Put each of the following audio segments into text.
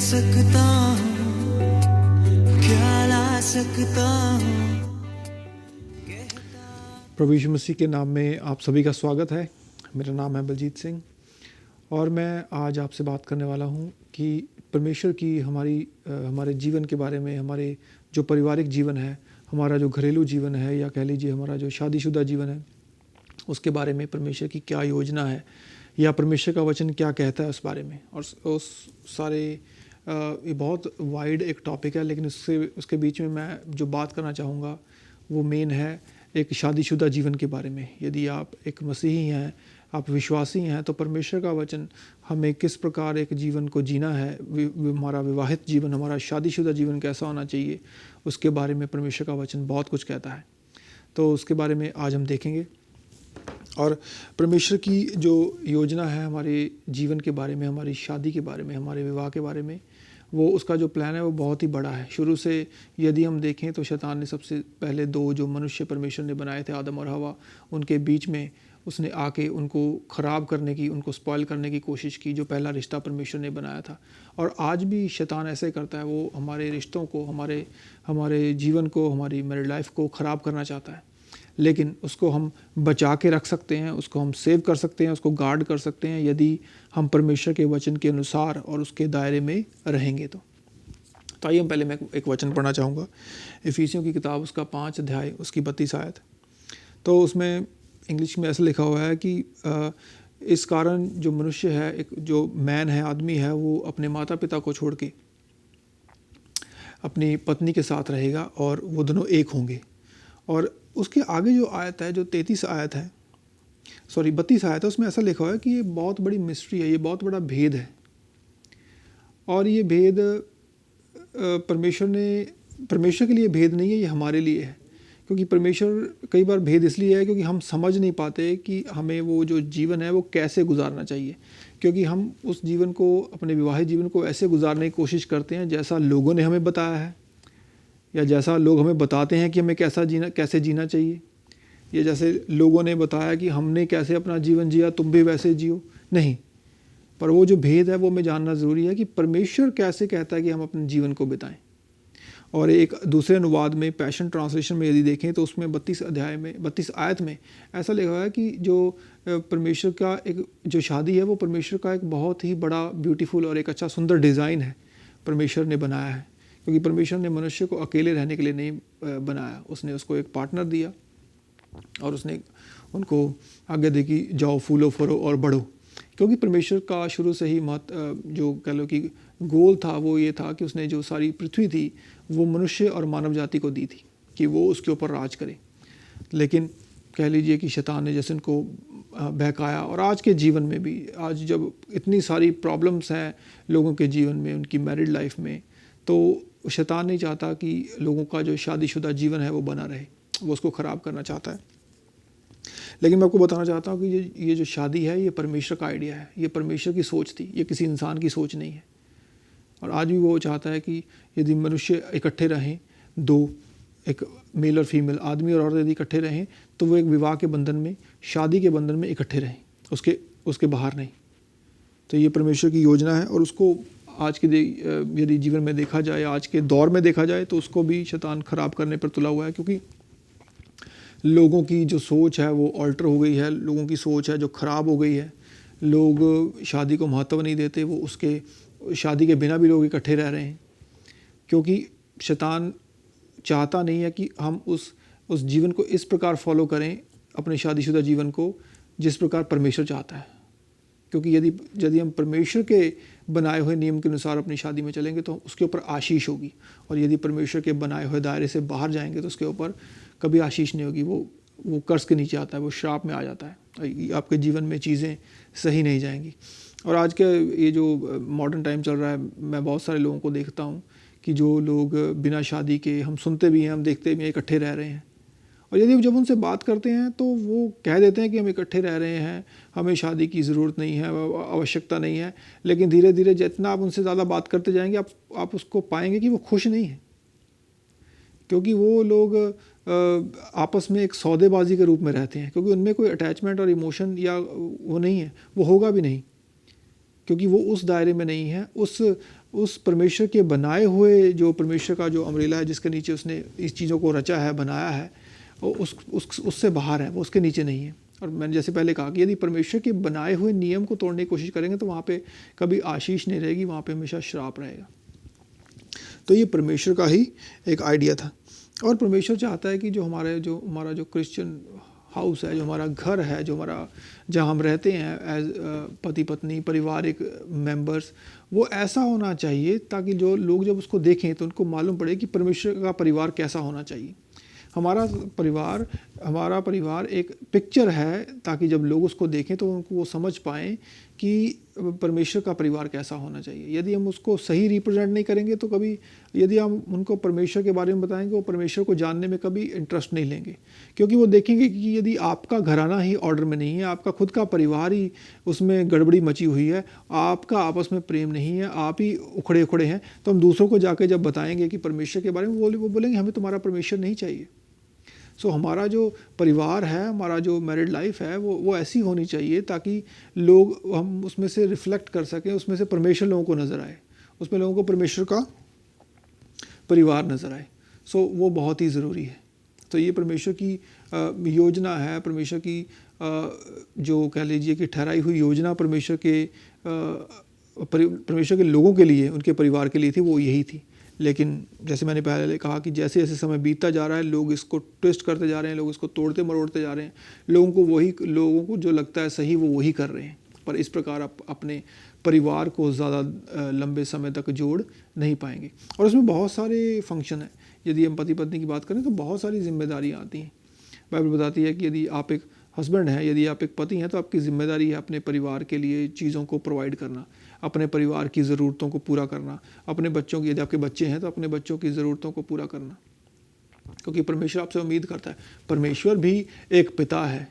सकता हूँ, क्या ला सकता हूँ। प्रभु यीशु मसीह के नाम में आप सभी का स्वागत है। मेरा नाम है बलजीत सिंह और मैं आज आपसे बात करने वाला हूँ कि परमेश्वर की हमारे जीवन के बारे में, हमारे जो पारिवारिक जीवन है, हमारा जो घरेलू जीवन है, या कह लीजिए हमारा जो शादीशुदा जीवन है, उसके बारे में परमेश्वर की क्या योजना है, या परमेश्वर का वचन क्या कहता है उस बारे में। और उस सारे ये बहुत वाइड एक टॉपिक है, लेकिन उसके बीच में मैं जो बात करना चाहूँगा वो मेन है एक शादीशुदा जीवन के बारे में। यदि आप एक मसीही हैं, आप विश्वासी हैं, तो परमेश्वर का वचन हमें किस प्रकार एक जीवन को जीना है, हमारा विवाहित जीवन, हमारा शादीशुदा जीवन कैसा होना चाहिए, उसके बारे में परमेश्वर का वचन बहुत कुछ कहता है। तो उसके बारे में आज हम देखेंगे। और परमेश्वर की जो योजना है हमारे जीवन के बारे में, हमारी शादी के बारे में, हमारे विवाह के बारे में, वो उसका जो प्लान है वो बहुत ही बड़ा है। शुरू से यदि हम देखें तो शैतान ने सबसे पहले दो जो मनुष्य परमेश्वर ने बनाए थे, आदम और हवा, उनके बीच में उसने आके उनको ख़राब करने की, उनको स्पॉइल करने की कोशिश की, जो पहला रिश्ता परमेश्वर ने बनाया था। और आज भी शैतान ऐसे करता है, वो हमारे रिश्तों को, हमारे जीवन को, हमारी मैरिड लाइफ को ख़राब करना चाहता है। लेकिन उसको हम बचा के रख सकते हैं, उसको हम सेव कर सकते हैं, उसको गार्ड कर सकते हैं, यदि हम परमेश्वर के वचन के अनुसार और उसके दायरे में रहेंगे। तो आइए हम पहले मैं एक वचन पढ़ना चाहूँगा, इफिसियों की किताब, उसका 5 अध्याय, उसकी 32 आयत। तो उसमें इंग्लिश में ऐसा लिखा हुआ है कि इस कारण जो मनुष्य है, एक जो मैन है, आदमी है, वो अपने माता पिता को छोड़ के अपनी पत्नी के साथ रहेगा और वो दोनों एक होंगे। और उसके आगे जो आयत है, जो 32 आयत है, 32 आयत है, उसमें ऐसा लिखा हुआ है कि ये बहुत बड़ी मिस्ट्री है, ये बहुत बड़ा भेद है। और ये भेद परमेश्वर के लिए भेद नहीं है, ये हमारे लिए है। क्योंकि परमेश्वर कई बार भेद इसलिए है क्योंकि हम समझ नहीं पाते कि हमें वो जो जीवन है वो कैसे गुजारना चाहिए। क्योंकि हम उस जीवन को, अपने विवाहित जीवन को ऐसे गुजारने की कोशिश करते हैं जैसा लोगों ने हमें बताया है, या जैसा लोग हमें बताते हैं कि हमें कैसे जीना चाहिए, या जैसे लोगों ने बताया कि हमने कैसे अपना जीवन जिया, तुम भी वैसे जियो। नहीं, पर वो जो भेद है वो हमें जानना ज़रूरी है कि परमेश्वर कैसे कहता है कि हम अपने जीवन को बिताएं। और एक दूसरे अनुवाद में, पैशन ट्रांसलेशन में यदि देखें तो उसमें 32 आयत में ऐसा लिखा है कि जो परमेश्वर का एक जो शादी है वो परमेश्वर का एक बहुत ही बड़ा ब्यूटीफुल और एक अच्छा सुंदर डिज़ाइन है, परमेश्वर ने बनाया है। क्योंकि परमेश्वर ने मनुष्य को अकेले रहने के लिए नहीं बनाया, उसने उसको एक पार्टनर दिया और उसने उनको आज्ञा दी कि जाओ, फूलो फरो और बढ़ो। क्योंकि परमेश्वर का शुरू से ही जो कह लो कि गोल था वो ये था कि उसने जो सारी पृथ्वी थी वो मनुष्य और मानव जाति को दी थी कि वो उसके ऊपर राज करे। लेकिन कह लीजिए कि शैतान ने जैसे उनको बहकाया, और आज के जीवन में भी, आज जब इतनी सारी प्रॉब्लम्स हैं लोगों के जीवन में, उनकी मैरिड लाइफ में, तो शैतान नहीं चाहता कि लोगों का जो शादीशुदा जीवन है वो बना रहे, वो उसको ख़राब करना चाहता है। लेकिन मैं आपको बताना चाहता हूँ कि ये जो शादी है ये परमेश्वर का आइडिया है, ये परमेश्वर की सोच थी, ये किसी इंसान की सोच नहीं है। और आज भी वो चाहता है कि यदि मनुष्य इकट्ठे रहें, दो, एक मेल और फीमेल, आदमी और औरत यदि इकट्ठे रहें, तो वो एक विवाह के बंधन में, शादी के बंधन में इकट्ठे रहें, उसके बाहर नहीं। तो ये परमेश्वर की योजना है, और उसको आज के यदि जीवन में देखा जाए, आज के दौर में देखा जाए, तो उसको भी शैतान ख़राब करने पर तुला हुआ है। क्योंकि लोगों की जो सोच है वो ऑल्टर हो गई है, लोगों की सोच है जो ख़राब हो गई है। लोग शादी को महत्व नहीं देते, वो उसके शादी के बिना भी लोग इकट्ठे रह रहे हैं। क्योंकि शैतान चाहता नहीं है कि हम उस जीवन को इस प्रकार फॉलो करें, अपने शादीशुदा जीवन को, जिस प्रकार परमेश्वर चाहता है। क्योंकि यदि हम परमेश्वर के बनाए हुए नियम के अनुसार अपनी शादी में चलेंगे तो उसके ऊपर आशीष होगी, और यदि परमेश्वर के बनाए हुए दायरे से बाहर जाएंगे तो उसके ऊपर कभी आशीष नहीं होगी। वो कर्ज के नीचे आता है, वो श्राप में आ जाता है, आपके जीवन में चीज़ें सही नहीं जाएंगी। और आज के ये जो मॉडर्न टाइम चल रहा है, मैं बहुत सारे लोगों को देखता हूँ कि जो लोग बिना शादी के, हम सुनते भी हैं, हम देखते भी हैं, इकट्ठे रह रहे हैं। और यदि जब उनसे बात करते हैं तो वो कह देते हैं कि हम इकट्ठे रह रहे हैं, हमें शादी की ज़रूरत नहीं है, आवश्यकता नहीं है। लेकिन धीरे धीरे जितना आप उनसे ज़्यादा बात करते जाएंगे, आप उसको पाएंगे कि वो खुश नहीं है। क्योंकि वो लोग आपस में एक सौदेबाजी के रूप में रहते हैं, क्योंकि उनमें कोई अटैचमेंट और इमोशन या वो नहीं है, वो होगा भी नहीं। क्योंकि वो उस दायरे में नहीं है, उस परमेश्वर के बनाए हुए जो परमेश्वर का जो अम्ब्रेला है जिसके नीचे उसने इस चीज़ों को रचा है, बनाया है, वो उससे बाहर है, वो उसके नीचे नहीं है। और मैंने जैसे पहले कहा कि यदि परमेश्वर के बनाए हुए नियम को तोड़ने की कोशिश करेंगे तो वहाँ पे कभी आशीष नहीं रहेगी, वहाँ पे हमेशा श्राप रहेगा। तो ये परमेश्वर का ही एक आइडिया था। और परमेश्वर चाहता है कि जो हमारा जो क्रिश्चियन हाउस है, जो हमारा घर है, जो हमारा जहाँ हम रहते हैं एज पति पत्नी पारिवारिक मेंबर्स, वो ऐसा होना चाहिए ताकि जो लोग जब उसको देखें तो उनको मालूम पड़े कि परमेश्वर का परिवार कैसा होना चाहिए। हमारा परिवार एक पिक्चर है ताकि जब लोग उसको देखें तो उनको वो समझ पाएँ कि परमेश्वर का परिवार कैसा होना चाहिए। यदि हम उसको सही रिप्रेजेंट नहीं करेंगे तो कभी, यदि हम उनको परमेश्वर के बारे में बताएंगे, वो परमेश्वर को जानने में कभी इंटरेस्ट नहीं लेंगे, क्योंकि वो देखेंगे कि यदि आपका घराना ही ऑर्डर में नहीं है, आपका खुद का परिवार ही उसमें गड़बड़ी मची हुई है, आपका आपस में प्रेम नहीं है, आप ही उखड़े उखड़े हैं, तो हम दूसरों को जाके जब बताएंगे कि परमेश्वर के बारे में, वो बोलेंगे हमें तुम्हारा परमेश्वर नहीं चाहिए। सो हमारा जो परिवार है, हमारा जो मैरिड लाइफ है, वो ऐसी होनी चाहिए ताकि लोग, हम उसमें से रिफ्लेक्ट कर सकें, उसमें से परमेश्वर लोगों को नज़र आए, उसमें लोगों को परमेश्वर का परिवार नज़र आए। सो वो बहुत ही ज़रूरी है। तो ये परमेश्वर की योजना है, परमेश्वर की जो कह लीजिए कि ठहराई हुई योजना परमेश्वर के लोगों के लिए, उनके परिवार के लिए थी, वो यही थी। लेकिन जैसे मैंने पहले कहा कि जैसे जैसे समय बीतता जा रहा है, लोग इसको ट्विस्ट करते जा रहे हैं, लोग इसको तोड़ते मरोड़ते जा रहे हैं, लोगों को जो लगता है सही वो वही कर रहे हैं। पर इस प्रकार आप अपने परिवार को ज़्यादा लंबे समय तक जोड़ नहीं पाएंगे। और उसमें बहुत सारे फंक्शन हैं। यदि हम पति पत्नी की बात करें तो बहुत सारी जिम्मेदारियाँ आती हैं। बाइबल बताती है कि यदि आप एक हस्बैंड हैं, यदि आप एक पति हैं, तो आपकी जिम्मेदारी है अपने परिवार के लिए चीज़ों को प्रोवाइड करना, अपने परिवार की ज़रूरतों को पूरा करना, अपने बच्चों की, यदि आपके बच्चे हैं तो अपने बच्चों की ज़रूरतों को पूरा करना, क्योंकि परमेश्वर आपसे उम्मीद करता है। परमेश्वर भी एक पिता है,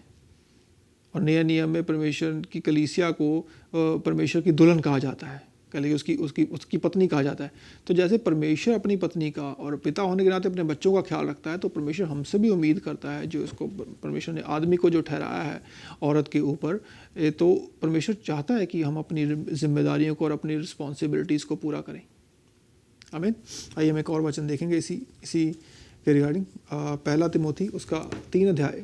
और नए नियम में परमेश्वर की कलीसिया को परमेश्वर की दुल्हन कहा जाता है, कह लीजिए उसकी पत्नी कहा जाता है। तो जैसे परमेश्वर अपनी पत्नी का और पिता होने के नाते अपने बच्चों का ख्याल रखता है, तो परमेश्वर हमसे भी उम्मीद करता है, जो इसको परमेश्वर ने आदमी को जो ठहराया है औरत के ऊपर, तो परमेश्वर चाहता है कि हम अपनी जिम्मेदारियों को और अपनी रिस्पॉन्सिबिलिटीज़ को पूरा करें। आमीन। आइए हम एक और वचन देखेंगे इसी के रिगार्डिंग। पहला तिमोथी उसका 3 अध्याय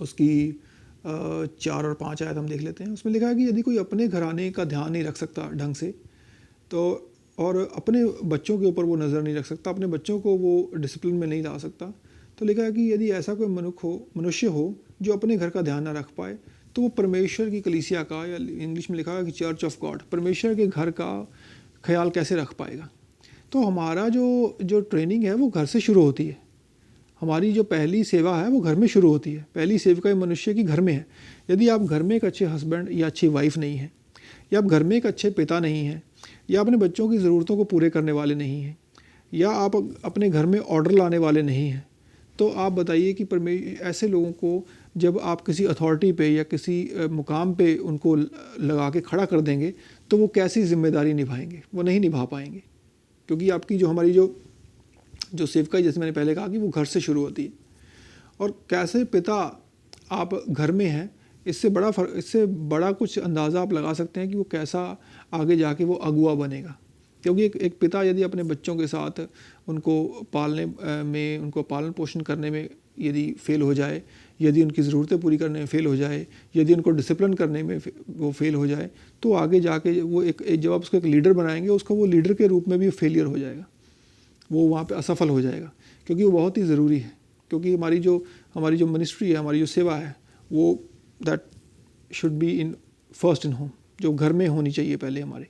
उसकी 4 और 5 आयत हम देख लेते हैं। उसमें लिखा है कि यदि कोई अपने घराने का ध्यान नहीं रख सकता ढंग से, तो और अपने बच्चों के ऊपर वो नज़र नहीं रख सकता, अपने बच्चों को वो डिसिप्लिन में नहीं ला सकता, तो लिखा है कि यदि ऐसा कोई मनुष्य हो जो अपने घर का ध्यान ना रख पाए, तो वो परमेश्वर की कलीसिया का, या इंग्लिश में लिखा है कि चर्च ऑफ गॉड, परमेश्वर के घर का ख्याल कैसे रख पाएगा। तो हमारा जो ट्रेनिंग है वो घर से शुरू होती है। हमारी जो पहली सेवा है वो घर में शुरू होती है। पहली सेविका मनुष्य की घर में है। यदि आप घर में एक अच्छे हस्बैंड या अच्छी वाइफ नहीं हैं, या आप घर में एक अच्छे पिता नहीं हैं, या अपने बच्चों की ज़रूरतों को पूरे करने वाले नहीं हैं, या आप अपने घर में ऑर्डर लाने वाले नहीं हैं, तो आप बताइए कि ऐसे लोगों को जब आप किसी अथॉरिटी पे या किसी मुकाम पे उनको लगा के खड़ा कर देंगे, तो वो कैसी जिम्मेदारी निभाएंगे? वो नहीं निभा पाएंगे, क्योंकि आपकी हमारी जो सेवकाई, जैसे मैंने पहले कहा कि वो घर से शुरू होती है। और कैसे पिता आप घर में हैं, इससे बड़ा कुछ अंदाज़ा आप लगा सकते हैं कि वो कैसा आगे जाके वो अगुआ बनेगा। क्योंकि एक पिता यदि अपने बच्चों के साथ उनको पालन पोषण करने में यदि फेल हो जाए, यदि उनकी ज़रूरतें पूरी करने में फेल हो जाए, यदि उनको डिसिप्लिन करने में वो फेल हो जाए, तो आगे जाके वो जब आप उसको एक लीडर बनाएंगे, उसको वो लीडर के रूप में भी फेलियर हो जाएगा, वो वहाँ पे असफल हो जाएगा। क्योंकि वो बहुत ही ज़रूरी है, क्योंकि हमारी जो मिनिस्ट्री है, हमारी जो सेवा है, वो that should be in first in home, जो घर में होनी चाहिए पहले हमारे।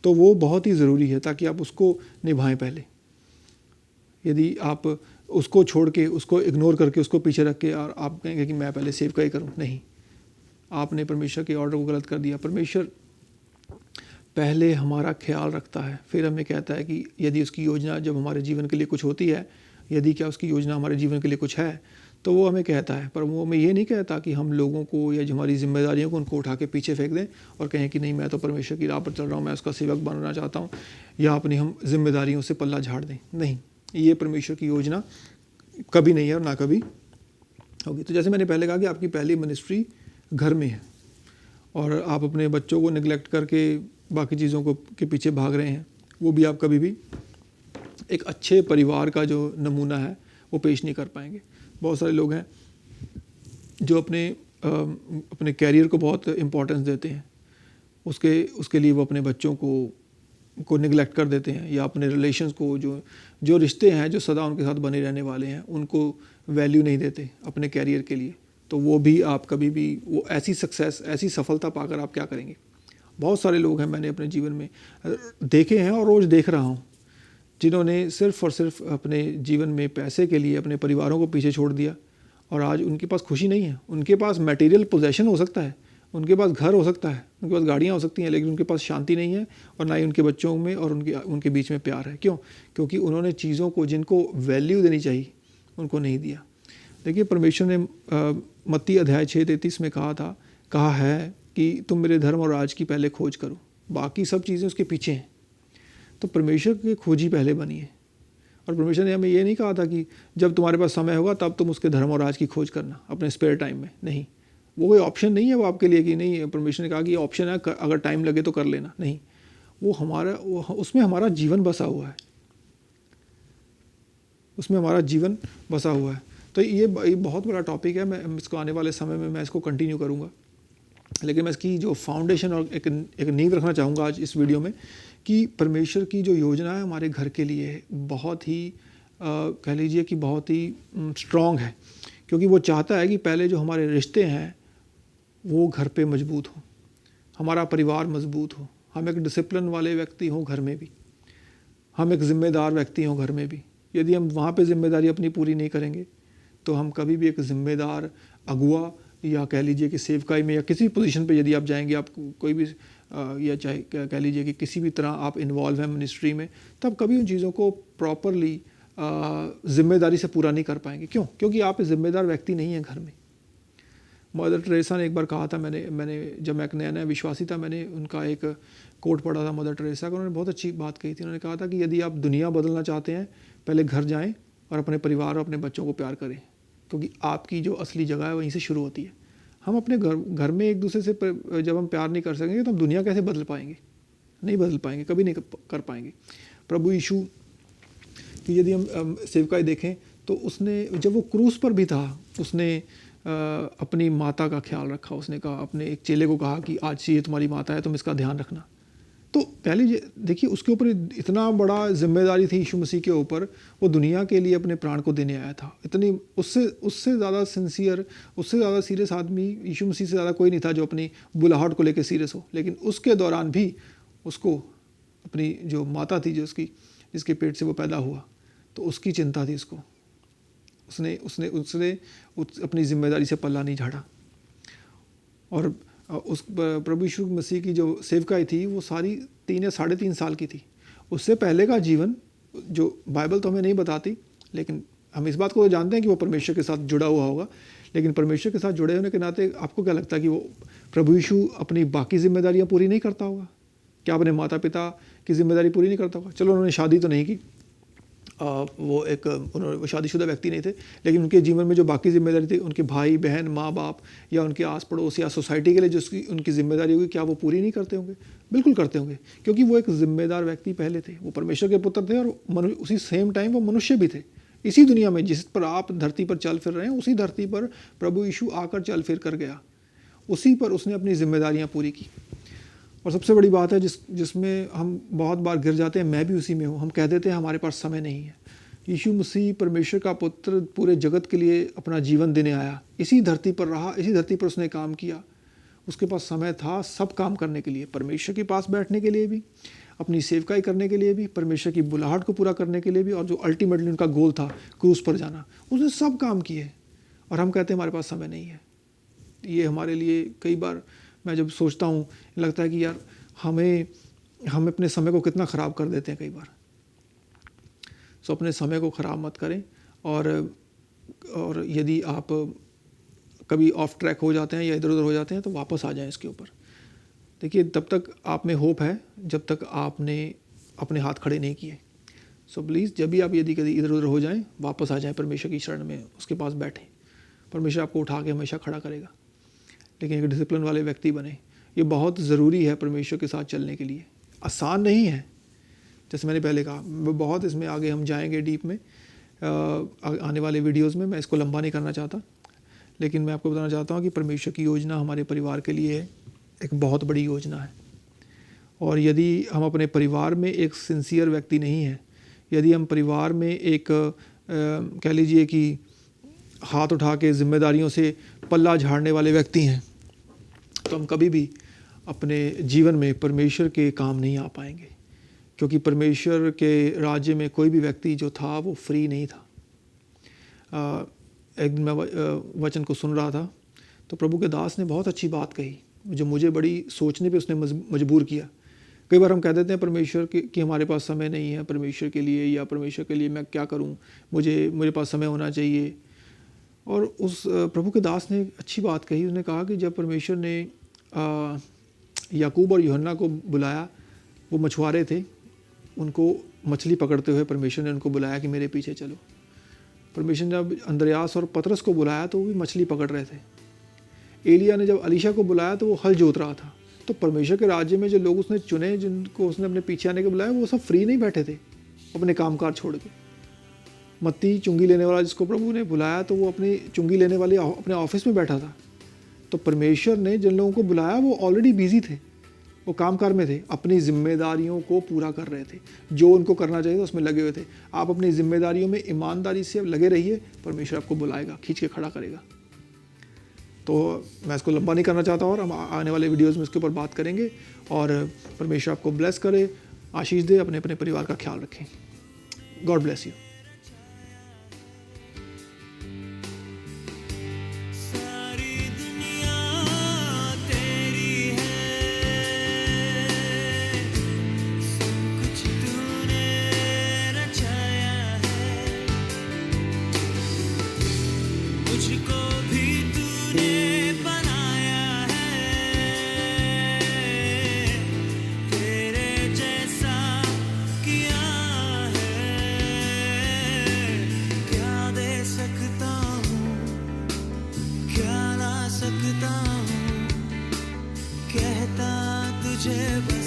तो वो बहुत ही ज़रूरी है ताकि आप उसको निभाएं पहले। यदि आप उसको छोड़ के, उसको इग्नोर करके, उसको पीछे रख के और आप कहेंगे कि मैं पहले सेवकाई करूं, नहीं, आपने परमेश्वर के ऑर्डर को गलत कर दिया। परमेश्वर पहले हमारा ख्याल रखता है, फिर हमें कहता है कि यदि उसकी योजना जब हमारे जीवन के लिए कुछ होती है, यदि क्या उसकी योजना हमारे जीवन के लिए कुछ है, तो वो हमें कहता है। पर वो हमें ये नहीं कहता कि हम लोगों को या जो हमारी जिम्मेदारियों को उनको उठा के पीछे फेंक दें और कहें कि नहीं, मैं तो परमेश्वर की राह पर चल रहा हूँ, मैं उसका सेवक बनना चाहता हूँ, या अपनी हम जिम्मेदारियों से पल्ला झाड़ दें। नहीं, ये परमेश्वर की योजना कभी नहीं है और ना कभी होगी। तो जैसे मैंने पहले कहा कि आपकी पहली मिनिस्ट्री घर में है, और आप अपने बच्चों को निगलेक्ट करके बाकी चीज़ों को के पीछे भाग रहे हैं, वो भी आप कभी भी एक अच्छे परिवार का जो नमूना है वो पेश नहीं कर पाएंगे। बहुत सारे लोग हैं जो अपने कैरियर को बहुत इम्पोर्टेंस देते हैं, उसके लिए वो अपने बच्चों को निगलेक्ट कर देते हैं, या अपने रिलेशंस को, जो रिश्ते हैं जो सदा उनके साथ बने रहने वाले हैं, उनको वैल्यू नहीं देते अपने कैरियर के लिए। तो वो भी आप कभी भी वो ऐसी सक्सेस, ऐसी सफलता पाकर आप क्या करेंगे। बहुत सारे लोग हैं मैंने अपने जीवन में देखे हैं और रोज़ देख रहा हूँ, जिन्होंने सिर्फ़ और सिर्फ अपने जीवन में पैसे के लिए अपने परिवारों को पीछे छोड़ दिया, और आज उनके पास खुशी नहीं है। उनके पास मटेरियल पोजेशन हो सकता है, उनके पास घर हो सकता है, उनके पास गाड़ियाँ हो सकती हैं, लेकिन उनके पास शांति नहीं है, और ना ही उनके बच्चों में और उनके बीच में प्यार है। क्यों? क्योंकि उन्होंने चीज़ों को जिनको वैल्यू देनी चाहिए उनको नहीं दिया। देखिए, परमेश्वर ने मत्ती अध्याय 6:33 में कहा है कि तुम मेरे धर्म और राज की पहले खोज करो, बाकी सब चीज़ें उसके पीछे हैं। तो परमेश्वर की खोज ही पहले बनी है। और परमेश्वर ने हमें ये नहीं कहा था कि जब तुम्हारे पास समय होगा तब तुम उसके धर्म और राज की खोज करना अपने स्पेयर टाइम में। नहीं, वो कोई ऑप्शन नहीं है वो आपके लिए कि नहीं, परमेश्वर ने कहा कि ये ऑप्शन है, अगर टाइम लगे तो कर लेना। नहीं, वो उसमें हमारा जीवन बसा हुआ है, उसमें हमारा जीवन बसा हुआ है। तो ये बहुत बड़ा टॉपिक है, मैं इसको आने वाले समय में मैं इसको कंटिन्यू करूँगा, लेकिन मैं इसकी जो फाउंडेशन और एक नींव रखना चाहूँगा आज इस वीडियो में, कि परमेश्वर की जो योजना है हमारे घर के लिए बहुत ही कह लीजिए कि बहुत ही स्ट्रॉन्ग है, क्योंकि वो चाहता है कि पहले जो हमारे रिश्ते हैं वो घर पे मजबूत हो, हमारा परिवार मजबूत हो, हम एक डिसिप्लिन वाले व्यक्ति हों घर में भी, हम एक ज़िम्मेदार व्यक्ति हों घर में भी। यदि हम वहाँ पे ज़िम्मेदारी अपनी पूरी नहीं करेंगे तो हम कभी भी एक ज़िम्मेदार अगुआ, या कह लीजिए कि सेवकाई में या किसी पोजीशन पे यदि आप जाएंगे, आप कोई भी या चाहे कह लीजिए कि किसी भी तरह आप इन्वॉल्व हैं मिनिस्ट्री में, तब कभी उन चीज़ों को प्रॉपरली ज़िम्मेदारी से पूरा नहीं कर पाएंगे। क्यों? क्योंकि आप ज़िम्मेदार व्यक्ति नहीं हैं घर में। मदर टेरेसा ने एक बार कहा था, मैंने जब मैं एक नया विश्वासी था, मैंने उनका एक कोट पढ़ा था मदर टेरेसा का। उन्होंने बहुत अच्छी बात कही थी। उन्होंने कहा था कि यदि आप दुनिया बदलना चाहते हैं, पहले घर जाएं और अपने परिवार और अपने बच्चों को प्यार करें, क्योंकि आपकी जो असली जगह है वहीं से शुरू होती है। हम अपने घर में एक दूसरे से जब हम प्यार नहीं कर सकेंगे तो हम दुनिया कैसे बदल पाएंगे? नहीं बदल पाएंगे, कभी नहीं कर पाएंगे। प्रभु यीशु की यदि हम सेवकाई देखें तो उसने, जब वो क्रूस पर भी था, उसने अपनी माता का ख्याल रखा। उसने कहा, अपने एक चेले को कहा कि आज से ये तुम्हारी माता है, तुम इसका ध्यान रखना। तो पहले देखिए, उसके ऊपर इतना बड़ा जिम्मेदारी थी यीशु मसीह के ऊपर, वो दुनिया के लिए अपने प्राण को देने आया था। इतनी उससे ज़्यादा सिंसियर, उससे ज़्यादा सीरियस आदमी यीशु मसीह से ज़्यादा कोई नहीं था जो अपनी बुलाहट को लेकर सीरियस हो। लेकिन उसके दौरान भी उसको अपनी जो माता थी, जिसके पेट से वो पैदा हुआ, तो उसकी चिंता थी उसको। उसने अपनी जिम्मेदारी से पल्ला नहीं झाड़ा। और उस प्रभु यीशु मसीह की जो सेवकाई थी वो सारी 3 या 3.5 साल की थी। उससे पहले का जीवन जो बाइबल तो हमें नहीं बताती, लेकिन हम इस बात को जानते हैं कि वो परमेश्वर के साथ जुड़ा हुआ होगा। लेकिन परमेश्वर के साथ जुड़े होने के नाते आपको क्या लगता है कि वो प्रभु यीशु अपनी बाकी जिम्मेदारियां पूरी नहीं करता होगा? क्या अपने माता पिता की जिम्मेदारी पूरी नहीं करता होगा? चलो, उन्होंने शादी तो नहीं की, वो शादीशुदा व्यक्ति नहीं थे, लेकिन उनके जीवन में जो बाकी जिम्मेदारी थी, उनके भाई बहन, माँ बाप या उनके आस पड़ोस या सोसाइटी के लिए जो उनकी जिम्मेदारी होगी, क्या वो पूरी नहीं करते होंगे? बिल्कुल करते होंगे, क्योंकि वो एक जिम्मेदार व्यक्ति पहले थे। वो परमेश्वर के पुत्र थे और उसी सेम टाइम वो मनुष्य भी थे। इसी दुनिया में जिस पर आप धरती पर चल फिर रहे हैं, उसी धरती पर प्रभु यीशु आकर चल फिर कर गया, उसी पर उसने अपनी जिम्मेदारियाँ पूरी की। और सबसे बड़ी बात है जिसमें हम बहुत बार गिर जाते हैं, मैं भी उसी में हूँ। हम कह देते हैं हमारे पास समय नहीं है। यीशु मसीह परमेश्वर का पुत्र पूरे जगत के लिए अपना जीवन देने आया, इसी धरती पर रहा, इसी धरती पर उसने काम किया। उसके पास समय था सब काम करने के लिए, परमेश्वर के पास बैठने के लिए भी, अपनी सेवकाई करने के लिए भी, परमेश्वर की बुलाहट को पूरा करने के लिए भी, और जो अल्टीमेटली उनका गोल था क्रूस पर जाना, उसने सब काम किए। और हम कहते हैं हमारे पास समय नहीं है। ये हमारे लिए कई बार मैं जब सोचता हूँ, लगता है कि यार हम अपने समय को कितना ख़राब कर देते हैं कई बार। सो अपने समय को ख़राब मत करें। और यदि आप कभी ऑफ ट्रैक हो जाते हैं या इधर उधर हो जाते हैं तो वापस आ जाएं इसके ऊपर। देखिए, तब तक आप में होप है जब तक आपने अपने हाथ खड़े नहीं किए। सो प्लीज़, जब भी आप यदि कभी इधर उधर हो जाएं, वापस आ जाएं परमेश्वर की शरण में, उसके पास बैठें। परमेश्वर आपको उठा के हमेशा खड़ा करेगा। लेकिन एक डिसिप्लिन वाले व्यक्ति बने। ये बहुत ज़रूरी है परमेश्वर के साथ चलने के लिए। आसान नहीं है, जैसे मैंने पहले कहा, बहुत इसमें आगे हम जाएंगे डीप में आने वाले वीडियोस में। मैं इसको लंबा नहीं करना चाहता, लेकिन मैं आपको बताना चाहता हूँ कि परमेश्वर की योजना हमारे परिवार के लिए एक बहुत बड़ी योजना है। और यदि हम अपने परिवार में एक सिंसियर व्यक्ति नहीं है, यदि हम परिवार में एक कह लीजिए कि हाथ उठा के जिम्मेदारियों से पल्ला झाड़ने वाले व्यक्ति हैं, तो हम कभी भी अपने जीवन में परमेश्वर के काम नहीं आ पाएंगे। क्योंकि परमेश्वर के राज्य में कोई भी व्यक्ति जो था वो फ्री नहीं था। एक दिन मैं वचन को सुन रहा था, तो प्रभु के दास ने बहुत अच्छी बात कही जो मुझे बड़ी सोचने पे उसने मजबूर किया। कई बार हम कह देते हैं परमेश्वर कि हमारे पास समय नहीं है परमेश्वर के लिए, या परमेश्वर के लिए मैं क्या करूं, मेरे पास समय होना चाहिए। और उस प्रभु के दास ने अच्छी बात कही। उसने कहा कि जब परमेश्वर ने याकूब और यूहन्ना को बुलाया, वो मछुआरे थे, उनको मछली पकड़ते हुए परमेश्वर ने उनको बुलाया कि मेरे पीछे चलो। परमेश्वर ने जब अंद्रयास और पतरस को बुलाया तो वो भी मछली पकड़ रहे थे। एलिया ने जब अलीशा को बुलाया तो वो हल जोत रहा था। तो परमेश्वर के राज्य में जो लोग उसने चुने, जिनको उसने अपने पीछे आने के बुलाया, वो सब फ्री नहीं बैठे थे अपने कामकाज छोड़ के। मत्ती चुंगी लेने वाला जिसको प्रभु ने बुलाया, तो वो अपनी चुंगी लेने वाले अपने ऑफिस में बैठा था। तो परमेश्वर ने जिन लोगों को बुलाया वो ऑलरेडी बिजी थे, वो कामकार में थे, अपनी जिम्मेदारियों को पूरा कर रहे थे, जो उनको करना चाहिए था उसमें लगे हुए थे। आप अपनी जिम्मेदारियों में ईमानदारी से लगे रहिए, परमेश्वर आपको बुलाएगा, खींच के खड़ा करेगा। तो मैं इसको लंबा नहीं करना चाहता, और हम आने वाले वीडियोस में इसके ऊपर बात करेंगे। और परमेश्वर आपको ब्लेस करे, आशीष दे, अपने अपने परिवार का ख्याल रखें। God bless you. मुझको भी तूने बनाया है, तेरे जैसा किया है। क्या दे सकता हूँ, क्या ला सकता हूँ, कहता तुझे बस